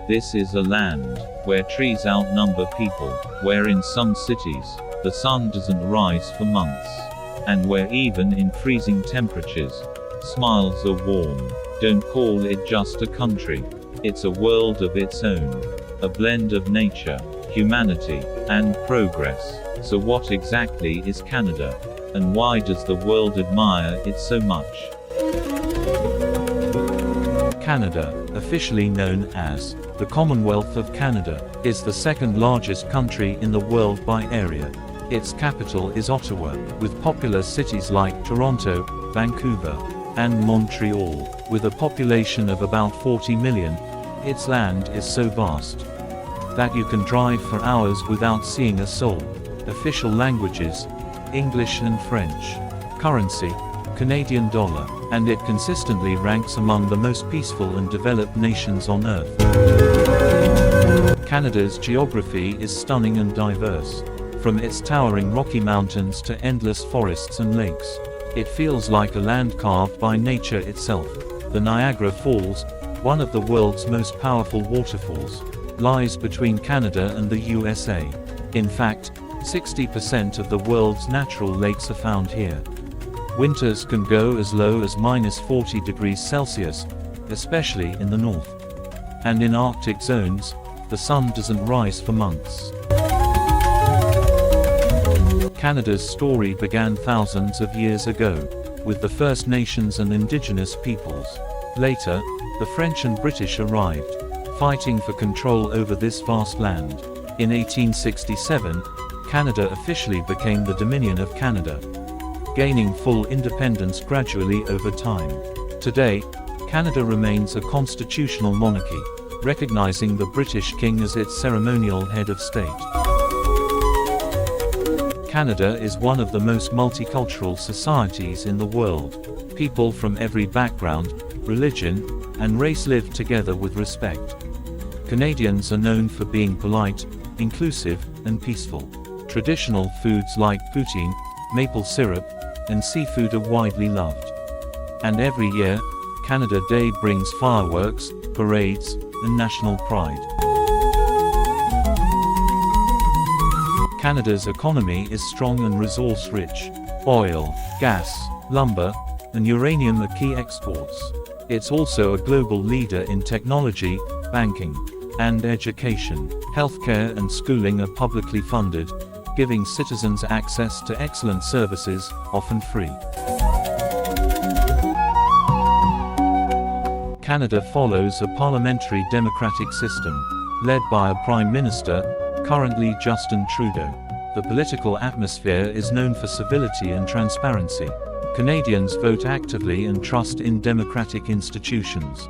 This is a land where trees outnumber people, where in some cities, the sun doesn't rise for months, and where even in freezing temperatures, smiles are warm. Don't call it just a country. It's a world of its own. A blend of nature, humanity, and progress. So what exactly is Canada? And why does the world admire it so much? Canada, officially known as the Commonwealth of Canada, is the second largest country in the world by area. Its capital is Ottawa, with popular cities like Toronto, Vancouver, and Montreal. With a population of about 40 million, its land is so vast that you can drive for hours without seeing a soul. Official languages: English and French. Currency: Canadian dollar, and it consistently ranks among the most peaceful and developed nations on Earth. Canada's geography is stunning and diverse. From its towering Rocky Mountains to endless forests and lakes, it feels like a land carved by nature itself. The Niagara Falls, one of the world's most powerful waterfalls, lies between Canada and the USA. In fact, 60% of the world's natural lakes are found here. Winters can go as low as -40 degrees Celsius, especially in the north. And in Arctic zones, the sun doesn't rise for months. Canada's story began thousands of years ago, with the First Nations and Indigenous peoples. Later, the French and British arrived, fighting for control over this vast land. In 1867, Canada officially became the Dominion of Canada, gaining full independence gradually over time. Today, Canada remains a constitutional monarchy, recognizing the British King as its ceremonial head of state. Canada is one of the most multicultural societies in the world. People from every background, religion, and race live together with respect. Canadians are known for being polite, inclusive, and peaceful. Traditional foods like poutine, maple syrup, and seafood are widely loved. And every year, Canada Day brings fireworks, parades, and national pride. Canada's economy is strong and resource-rich. Oil, gas, lumber, and uranium are key exports. It's also a global leader in technology, banking, and education. Healthcare and schooling are publicly funded, giving citizens access to excellent services, often free. Canada follows a parliamentary democratic system, led by a Prime Minister, currently Justin Trudeau. The political atmosphere is known for civility and transparency. Canadians vote actively and trust in democratic institutions.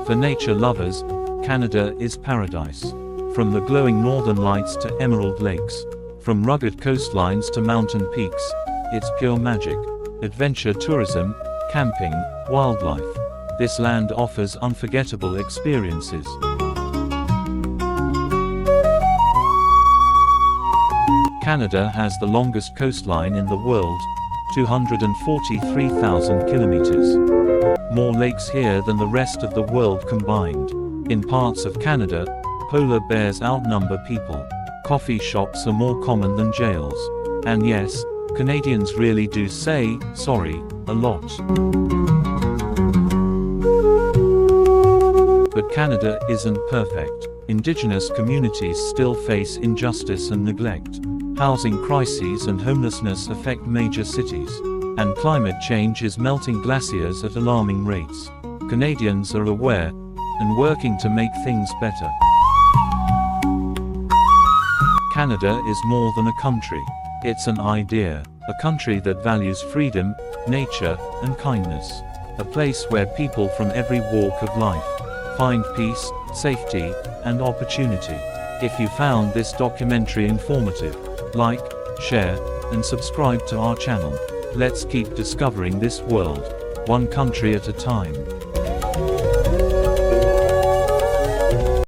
For nature lovers, Canada is paradise. From the glowing northern lights to emerald lakes, from rugged coastlines to mountain peaks, it's pure magic. Adventure tourism, camping, wildlife. This land offers unforgettable experiences. Canada has the longest coastline in the world, 243,000 kilometers. More lakes here than the rest of the world combined. In parts of Canada, polar bears outnumber people. Coffee shops are more common than jails. And yes, Canadians really do say sorry a lot. But Canada isn't perfect. Indigenous communities still face injustice and neglect. Housing crises and homelessness affect major cities. And climate change is melting glaciers at alarming rates. Canadians are aware and working to make things better. Canada is more than a country. It's an idea. A country that values freedom, nature, and kindness. A place where people from every walk of life find peace, safety, and opportunity. If you found this documentary informative, like, share, and subscribe to our channel. Let's keep discovering this world, one country at a time.